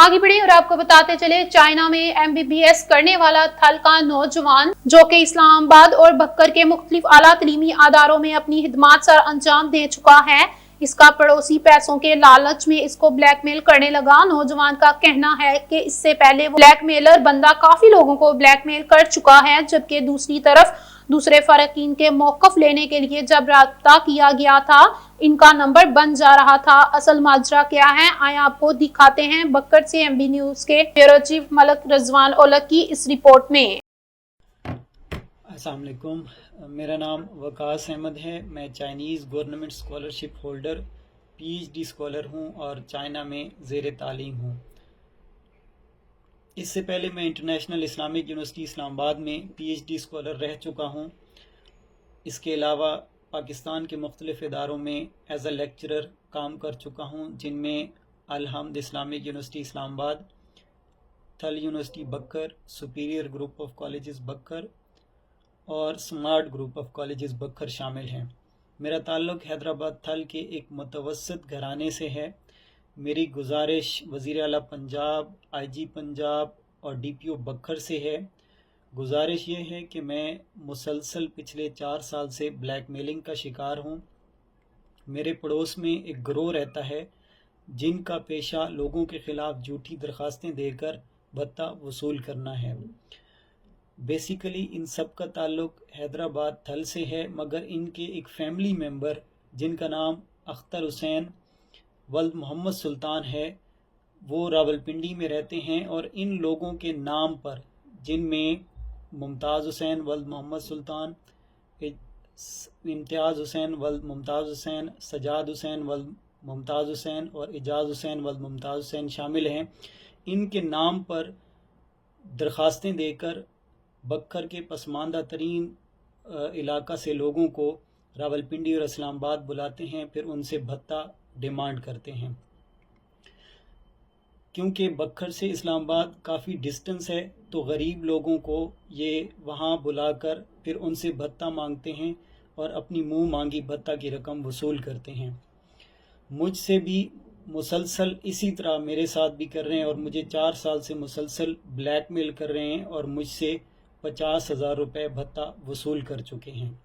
आगे बढ़े और आपको बताते चले, चाइना में MBBS करने वाला थल का नौजवान जो कि इस्लामाबाद और बक्कर के मुख्तलिफ आला तलीमी अदारों में अपनी खिदमात सर अंजाम दे चुका है, इसका पड़ोसी पैसों के लालच में इसको ब्लैकमेल करने लगा। नौजवान का कहना है कि इससे पहले वो ब्लैकमेलर बंदा काफी लोगों को ब्लैकमेल कर चुका है, जबकि दूसरी तरफ दूसरे फरकीन के मौक़िफ़ लेने के लिए जब राब्ता किया गया था, इनका नंबर बन जा रहा था। असल माजरा क्या है, आए आपको दिखाते हैं बक्कर से MB न्यूज़ के ब्यूरो चीफ मलक रजवान ओलक की इस रिपोर्ट में। अस्सलाम वालेकुम, मेरा नाम वकास अहमद है। मैं Chinese government scholarship holder PhD scholar हूँ और चाइना में ज़ेर तालीम हूँ। इससे पहले मैं इंटरनेशनल इस्लामिक यूनिवर्सिटी इस्लामाबाद में PhD स्कॉलर रह चुका हूँ। इसके अलावा पाकिस्तान के मुख्तलिफ़ इदारों में एज अ लेक्चरर काम कर चुका हूँ, जिनमें अल-हम्द Islamic University Islamabad, Thal University Bhakkar, Superior Group of Colleges Bhakkar और Smart Group of Colleges Bhakkar शामिल हैं। मेरा ताल्लुक़ हैदराबाद थल के एक मुतवस्सित घराने से है। मेरी गुजारिश वज़ीर आला पंजाब, IG पंजाब और DPO बक्कर से है। गुजारिश ये है कि मैं मुसलसल पिछले 4 साल से ब्लैकमेलिंग का शिकार हूँ। मेरे पड़ोस में एक गिरोह रहता है जिनका पेशा लोगों के ख़िलाफ़ झूठी दरख्वास्तें देकर भत्ता वसूल करना है। बेसिकली इन सब का ताल्लुक़ हैदराबाद थल से है, मगर इनके एक फ़ैमिली मेंबर जिनका नाम अख्तर हुसैन वल्द मोहम्मद सुल्तान है, वो रावलपिंडी में रहते हैं और इन लोगों के नाम पर, जिनमें मुमताज़ हुसैन वल्द मोहम्मद सुल्तान, इम्तियाज़ हुसैन वल्द मुमताज़ हुसैन, सजाद हुसैन वल्द मुमताज़ हुसैन और एजाज़ हुसैन वल्द मुमताज़ हुसैन शामिल हैं, इनके नाम पर दरख्वास्तें देकर बक्कर के पसमानदा तरीन इलाका से लोगों को रावलपिंडी और इस्लामाबाद बुलाते हैं, फिर उनसे भत्ता डिमांड करते हैं। क्योंकि बक्कर से इस्लामाबाद काफ़ी डिस्टेंस है, तो गरीब लोगों को ये वहाँ बुलाकर फिर उनसे भत्ता मांगते हैं और अपनी मुंह मांगी भत्ता की रकम वसूल करते हैं। मुझसे भी मुसलसल इसी तरह मेरे साथ भी कर रहे हैं और मुझे 4 साल से मुसलसल ब्लैकमेल कर रहे हैं और मुझसे 50,000 रुपये भत्ता वसूल कर चुके हैं।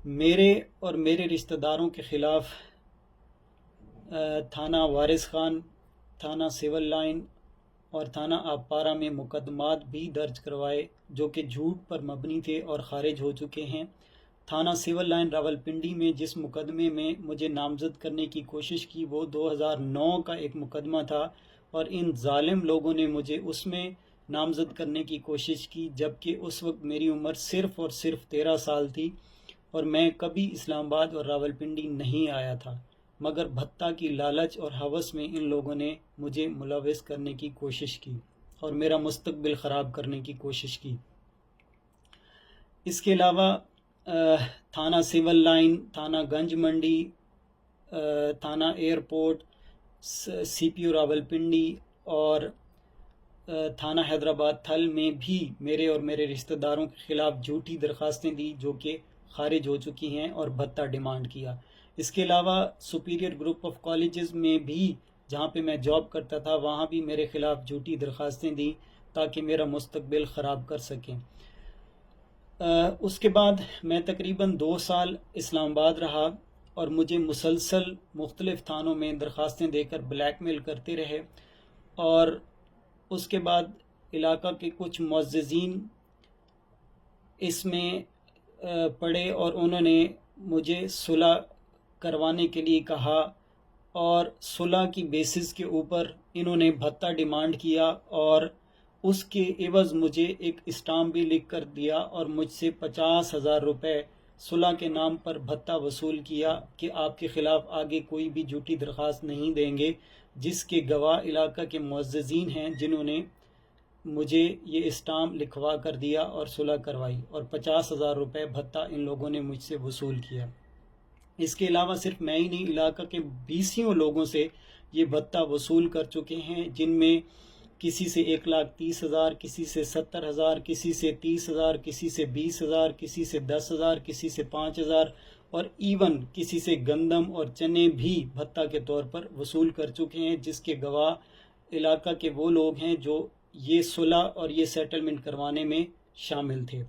मेरे और मेरे रिश्तेदारों के ख़िलाफ़ थाना वारिस खान, थाना सिविल लाइन और थाना आबपारा में मुकदमात भी दर्ज करवाए, जो कि झूठ पर मबनी थे और ख़ारिज हो चुके हैं। थाना सिविल लाइन रावलपिंडी में जिस मुकदमे में मुझे नामज़द करने की कोशिश की, वो 2009 का एक मुकदमा था और इन जालिम लोगों ने मुझे उसमें नामज़द करने की कोशिश की, जबकि उस वक्त मेरी उम्र सिर्फ़ और सिर्फ 13 साल थी और मैं कभी इस्लामाबाद और रावलपिंडी नहीं आया था, मगर भत्ता की लालच और हवस में इन लोगों ने मुझे मुलविस करने की कोशिश की और मेरा मुस्तकबिल ख़राब करने की कोशिश की। इसके अलावा थाना सिविल लाइन, थाना गंज मंडी, थाना एयरपोर्ट, CPO रावलपिंडी और थाना हैदराबाद थल में भी मेरे और मेरे रिश्तेदारों के ख़िलाफ़ झूठी दरख्वास्तें दी, जो कि ख़ारिज हो चुकी हैं और भत्ता डिमांड किया। इसके अलावा सुपीरियर ग्रुप ऑफ कॉलेजेस में भी, जहाँ पे मैं जॉब करता था, वहाँ भी मेरे ख़िलाफ़ झूठी दरख्वास्तें दी ताकि मेरा मुस्तकबिल ख़राब कर सकें। उसके बाद मैं तकरीबन 2 साल इस्लामाबाद रहा और मुझे मुसलसल मुख्तलिफ़ थानों में दरख्वास्तें देकर ब्लैकमेल करते रहे और उसके बाद इलाका के कुछ मुअज़्ज़िज़ीन इसमें पड़े और उन्होंने मुझे सुलह करवाने के लिए कहा और सुलह की बेसिस के ऊपर इन्होंने भत्ता डिमांड किया और उसके एवज़ मुझे एक स्टाम्प भी लिख कर दिया और मुझसे 50,000 रुपये सुलह के नाम पर भत्ता वसूल किया कि आपके ख़िलाफ़ आगे कोई भी झूठी दरख्वास्त नहीं देंगे, जिसके गवाह इलाका के मुअज़्ज़िज़ीन हैं, जिन्होंने मुझे ये स्टाम्प लिखवा कर दिया और सुलह करवाई और 50,000 रुपये भत्ता इन लोगों ने मुझसे वसूल किया। इसके अलावा सिर्फ मैं ही नहीं, इलाका के 20 लोगों से ये भत्ता वसूल कर चुके हैं, जिनमें किसी से 1,30,000, किसी से 70,000, किसी से 30,000, किसी से 20,000, किसी से 10,000, किसी से 5,000 और इवन किसी से गंदम और चने भी भत्ता के तौर पर वसूल कर चुके हैं, जिसके गवाह علاقہ کے وہ لوگ ہیں جو یہ صلح اور یہ سیٹلمنٹ کروانے میں شامل تھے۔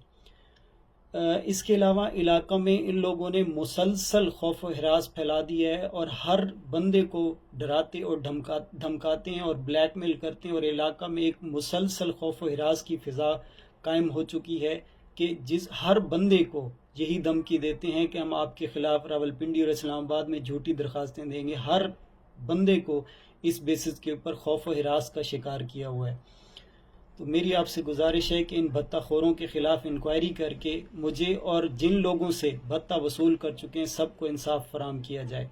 اس کے علاوہ علاقہ میں ان لوگوں نے مسلسل خوف و ہراس پھیلا دیا ہے اور ہر بندے کو ڈراتے اور دھمکاتے ہیں اور بلیک میل کرتے ہیں، اور علاقہ میں ایک مسلسل خوف و ہراس کی فضا قائم ہو چکی ہے کہ ہر بندے کو یہی دھمکی دیتے ہیں کہ ہم آپ کے خلاف راولپنڈی اور اسلام آباد میں جھوٹی درخواستیں دیں گے۔ ہر بندے کو اس بیسس کے اوپر خوف و ہراس کا شکار کیا ہوا ہے۔ تو میری آپ سے گزارش ہے کہ ان بھتہ خوروں کے خلاف انکوائری کر کے مجھے اور جن لوگوں سے بھتہ وصول کر چکے ہیں سب کو انصاف فراہم کیا جائے۔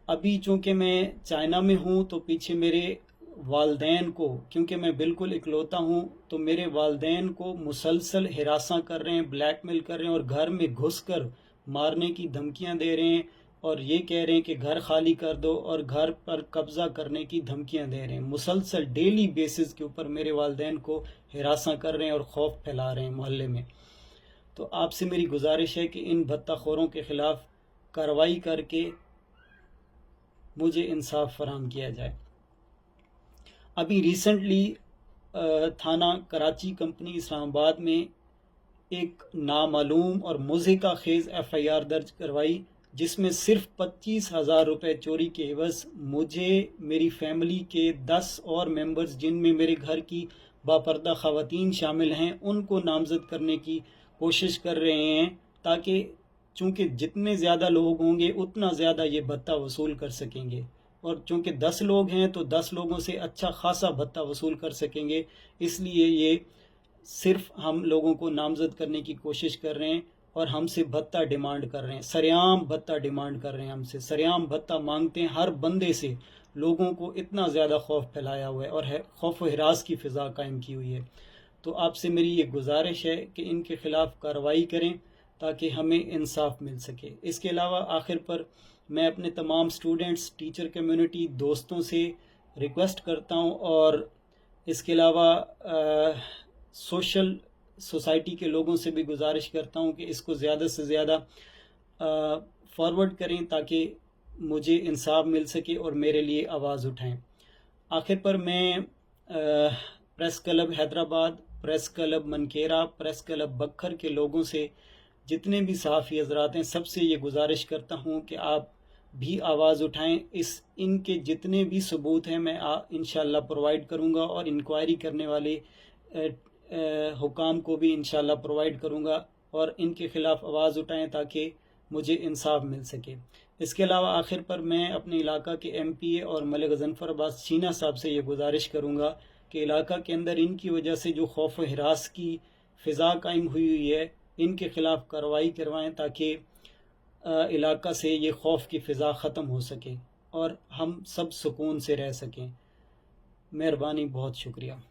ابھی چونکہ میں چائنا میں ہوں تو پیچھے میرے والدین کو، کیونکہ میں بالکل اکلوتا ہوں، تو میرے والدین کو مسلسل ہراساں کر رہے ہیں، بلیک میل کر رہے ہیں اور گھر میں گھس کر مارنے کی دھمکیاں دے رہے ہیں اور یہ کہہ رہے ہیں کہ گھر خالی کر دو اور گھر پر قبضہ کرنے کی دھمکیاں دے رہے ہیں۔ مسلسل ڈیلی بیسز کے اوپر میرے والدین کو ہراساں کر رہے ہیں اور خوف پھیلا رہے ہیں محلے میں۔ تو آپ سے میری گزارش ہے کہ ان بھتہ خوروں کے خلاف کارروائی کر کے مجھے انصاف فراہم کیا جائے۔ ابھی ریسنٹلی تھانہ کراچی کمپنی اسلام آباد میں ایک نامعلوم اور مضحکہ خیز FIR درج کروائی، جس میں صرف 25,000 روپے چوری کے عوض مجھے، میری فیملی کے 10 اور ممبرز جن میں میرے گھر کی باپردہ خواتین شامل ہیں ان کو نامزد کرنے کی کوشش کر رہے ہیں، تاکہ چونکہ جتنے زیادہ لوگ ہوں گے اتنا زیادہ یہ بھتہ وصول کر سکیں گے، اور چونکہ 10 لوگ ہیں تو 10 لوگوں سے اچھا خاصا بھتہ وصول کر سکیں گے، اس لیے یہ صرف ہم لوگوں کو نامزد کرنے کی کوشش کر رہے ہیں اور ہم سے بھتہ ڈیمانڈ کر رہے ہیں، سریعام بھتہ ڈیمانڈ کر رہے ہیں، ہم سے سریعام بھتہ مانگتے ہیں۔ ہر بندے سے لوگوں کو اتنا زیادہ خوف پھیلایا ہوا ہے اور خوف و ہراس کی فضا قائم کی ہوئی ہے۔ تو آپ سے میری یہ گزارش ہے کہ ان کے خلاف کارروائی کریں تاکہ ہمیں انصاف مل سکے۔ اس کے علاوہ آخر پر میں اپنے تمام سٹوڈنٹس، ٹیچر کمیونٹی، دوستوں سے ریکویسٹ کرتا ہوں اور اس کے علاوہ سوسائٹی کے لوگوں سے بھی گزارش کرتا ہوں کہ اس کو زیادہ سے زیادہ فارورڈ کریں تاکہ مجھے انصاف مل سکے اور میرے لیے آواز اٹھائیں۔ آخر پر میں press club Hyderabad, press club Mankera, press club Bhakkar کے لوگوں سے، جتنے بھی صحافی حضرات ہیں، سب سے یہ گزارش کرتا ہوں کہ آپ بھی آواز اٹھائیں۔ ان کے جتنے بھی ثبوت ہیں میں انشاءاللہ پرووائڈ کروں گا اور انکوائری کرنے والے حکام کو بھی انشاءاللہ پرووائڈ کروں گا، اور ان کے خلاف آواز اٹھائیں تاکہ مجھے انصاف مل سکے۔ اس کے علاوہ آخر پر میں اپنے علاقہ کے MPA اور ملک غضنفر عباس چینا صاحب سے یہ گزارش کروں گا کہ علاقہ کے اندر ان کی وجہ سے جو خوف و ہراس کی فضا قائم ہوئی ہے، ان کے خلاف کارروائی کروائیں تاکہ علاقہ سے یہ خوف کی فضا ختم ہو سکے اور ہم سب سکون سے رہ سکیں۔ مہربانی، بہت شکریہ۔